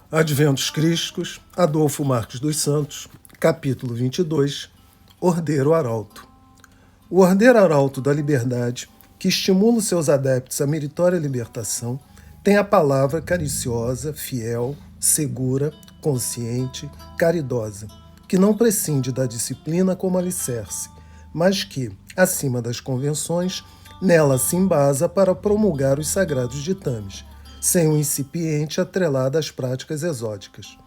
Adventos Crísticos, Adolfo Marques dos Santos, capítulo 22, Ordeiro Arauto. O Ordeiro Arauto da Liberdade, que estimula os seus adeptos à meritória libertação, tem a palavra cariciosa, fiel, segura, consciente, caridosa, que não prescinde da disciplina como alicerce, mas que, acima das convenções, nela se embasa para promulgar os sagrados ditames, sem um incipiente atrelado às práticas exóticas.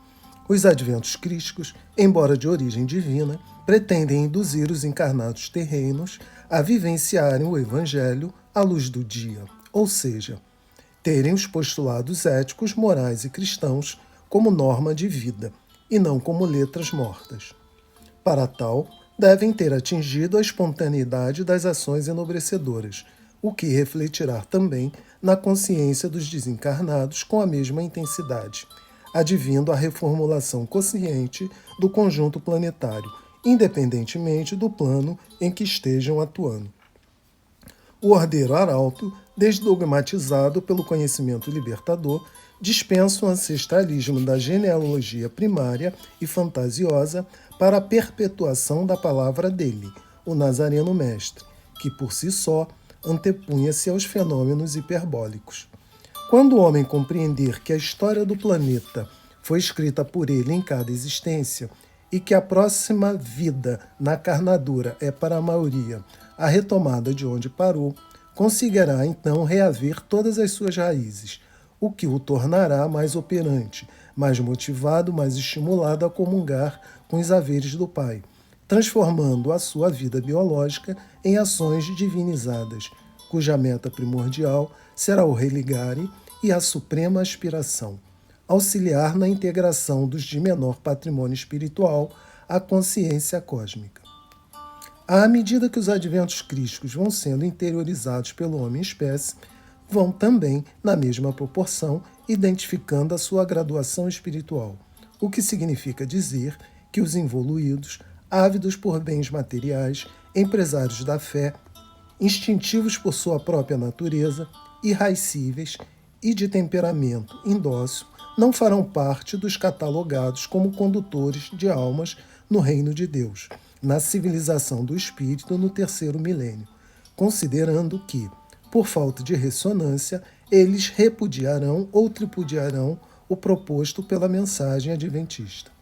Os adventos crísticos, embora de origem divina, pretendem induzir os encarnados terrenos a vivenciarem o Evangelho à luz do dia, ou seja, terem os postulados éticos, morais e cristãos como norma de vida, e não como letras mortas. Para tal, devem ter atingido a espontaneidade das ações enobrecedoras, o que refletirá também na consciência dos desencarnados com a mesma intensidade, advindo a reformulação consciente do conjunto planetário, independentemente do plano em que estejam atuando. O ordeiro arauto, desdogmatizado pelo conhecimento libertador, dispensa o ancestralismo da genealogia primária e fantasiosa para a perpetuação da palavra dele, o Nazareno Mestre, que por si só antepunha-se aos fenômenos hiperbólicos. Quando o homem compreender que a história do planeta foi escrita por ele em cada existência e que a próxima vida na carnadura é para a maioria a retomada de onde parou, conseguirá então reaver todas as suas raízes, o que o tornará mais operante, mais motivado, mais estimulado a comungar com os haveres do Pai, transformando a sua vida biológica em ações divinizadas, cuja meta primordial será o religare e a suprema aspiração, auxiliar na integração dos de menor patrimônio espiritual à consciência cósmica. À medida que os adventos crísticos vão sendo interiorizados pelo homem-espécie, vão também, na mesma proporção, identificando a sua graduação espiritual, o que significa dizer que os involuídos, ávidos por bens materiais, empresários da fé, instintivos por sua própria natureza, irraicíveis e de temperamento indócil, não farão parte dos catalogados como condutores de almas no reino de Deus, na civilização do espírito no terceiro milênio, considerando que, por falta de ressonância, eles repudiarão ou tripudiarão o proposto pela mensagem adventista.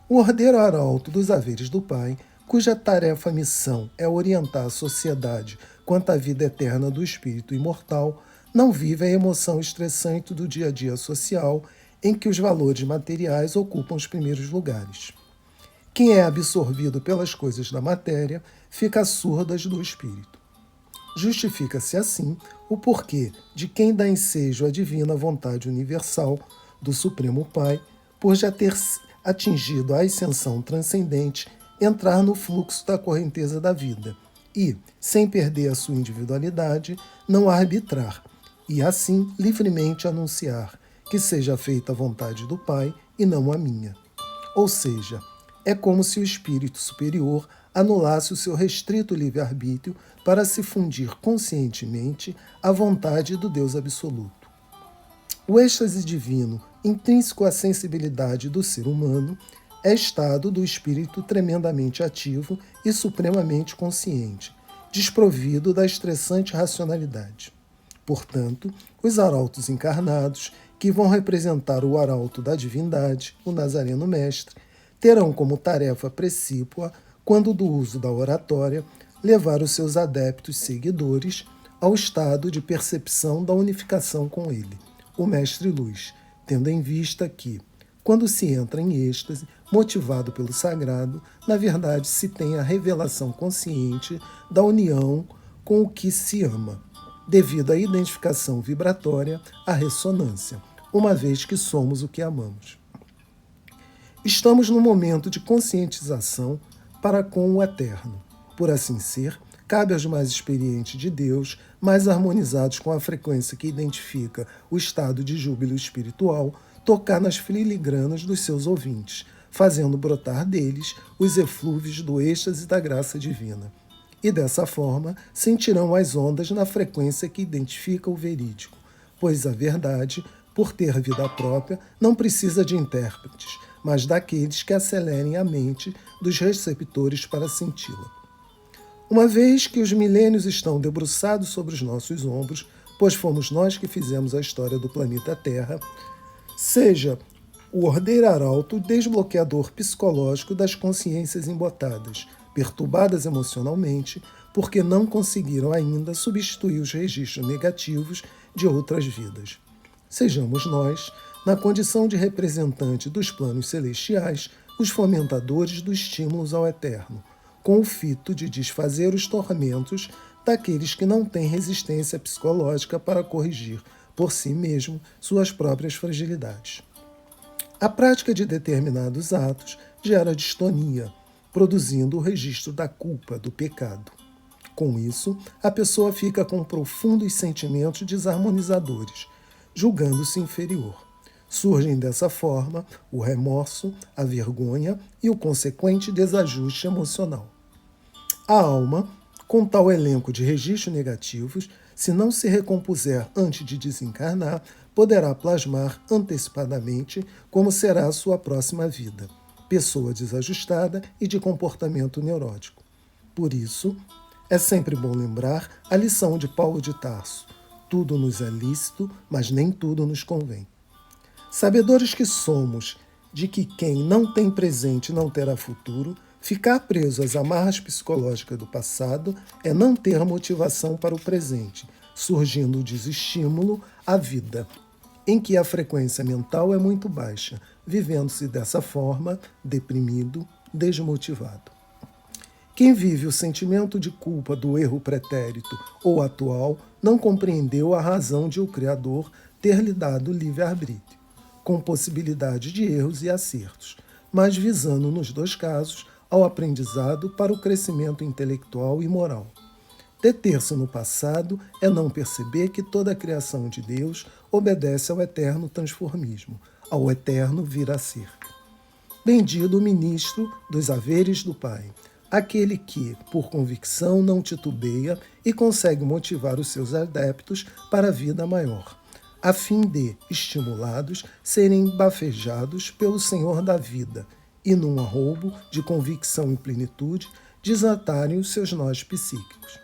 O ordeiro arauto dos haveres do Pai, cuja tarefa-missão é orientar a sociedade quanto à vida eterna do espírito imortal, não vive a emoção estressante do dia a dia social em que os valores materiais ocupam os primeiros lugares. Quem é absorvido pelas coisas da matéria fica a surdas do espírito. Justifica-se assim o porquê de quem dá ensejo à divina vontade universal do Supremo Pai, por já ter atingido a ascensão transcendente, entrar no fluxo da correnteza da vida e, sem perder a sua individualidade, não arbitrar e, assim, livremente anunciar que seja feita a vontade do Pai e não a minha. Ou seja, é como se o espírito superior anulasse o seu restrito livre-arbítrio para se fundir conscientemente à vontade do Deus absoluto. O êxtase divino, intrínseco à sensibilidade do ser humano, é estado do espírito tremendamente ativo e supremamente consciente, desprovido da estressante racionalidade. Portanto, os arautos encarnados, que vão representar o arauto da divindade, o Nazareno Mestre, terão como tarefa precípua, quando do uso da oratória, levar os seus adeptos seguidores ao estado de percepção da unificação com ele, o Mestre Luz, tendo em vista que, quando se entra em êxtase, motivado pelo sagrado, na verdade se tem a revelação consciente da união com o que se ama, devido à identificação vibratória, à ressonância, uma vez que somos o que amamos. Estamos no momento de conscientização para com o eterno. Por assim ser, cabe aos mais experientes de Deus, mais harmonizados com a frequência que identifica o estado de júbilo espiritual, tocar nas filigranas dos seus ouvintes, fazendo brotar deles os eflúvios do êxtase da graça divina. E dessa forma sentirão as ondas na frequência que identifica o verídico, pois a verdade por ter vida própria, não precisa de intérpretes, mas daqueles que acelerem a mente dos receptores para senti-la. Uma vez que os milênios estão debruçados sobre os nossos ombros, pois fomos nós que fizemos a história do planeta Terra, seja o ordeiro arauto desbloqueador psicológico das consciências embotadas, perturbadas emocionalmente, porque não conseguiram ainda substituir os registros negativos de outras vidas. Sejamos nós, na condição de representante dos planos celestiais, os fomentadores dos estímulos ao eterno, com o fito de desfazer os tormentos daqueles que não têm resistência psicológica para corrigir por si mesmo suas próprias fragilidades. A prática de determinados atos gera distonia, produzindo o registro da culpa, do pecado. Com isso, a pessoa fica com profundos sentimentos desarmonizadores, julgando-se inferior. Surgem dessa forma o remorso, a vergonha e o consequente desajuste emocional. A alma, com tal elenco de registros negativos, se não se recompuser antes de desencarnar, poderá plasmar antecipadamente como será a sua próxima vida, pessoa desajustada e de comportamento neurótico. Por isso, é sempre bom lembrar a lição de Paulo de Tarso: tudo nos é lícito, mas nem tudo nos convém. Sabedores que somos de que quem não tem presente não terá futuro, ficar preso às amarras psicológicas do passado é não ter motivação para o presente, surgindo o desestímulo à vida, em que a frequência mental é muito baixa, vivendo-se dessa forma, deprimido, desmotivado. Quem vive o sentimento de culpa do erro pretérito ou atual não compreendeu a razão de o Criador ter lhe dado livre-arbítrio, com possibilidade de erros e acertos, mas visando, nos dois casos, ao aprendizado para o crescimento intelectual e moral. Deter-se no passado é não perceber que toda a criação de Deus obedece ao eterno transformismo, ao eterno vir a ser. Bendito o ministro dos haveres do Pai, aquele que, por convicção, não titubeia e consegue motivar os seus adeptos para a vida maior, a fim de, estimulados, serem bafejados pelo Senhor da vida e, num arroubo de convicção e plenitude, desatarem os seus nós psíquicos.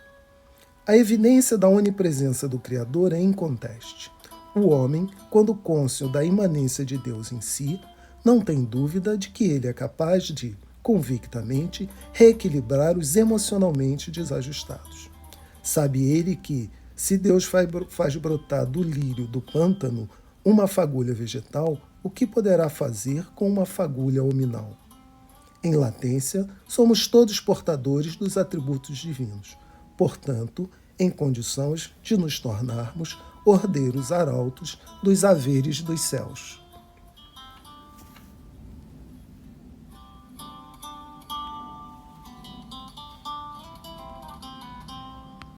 A evidência da onipresença do Criador é inconteste. O homem, quando cônscio da imanência de Deus em si, não tem dúvida de que ele é capaz de, convictamente, reequilibrar os emocionalmente desajustados. Sabe ele que, se Deus faz brotar do lírio do pântano uma fagulha vegetal, o que poderá fazer com uma fagulha hominal? Em latência, somos todos portadores dos atributos divinos, portanto, em condições de nos tornarmos herdeiros arautos dos haveres dos céus.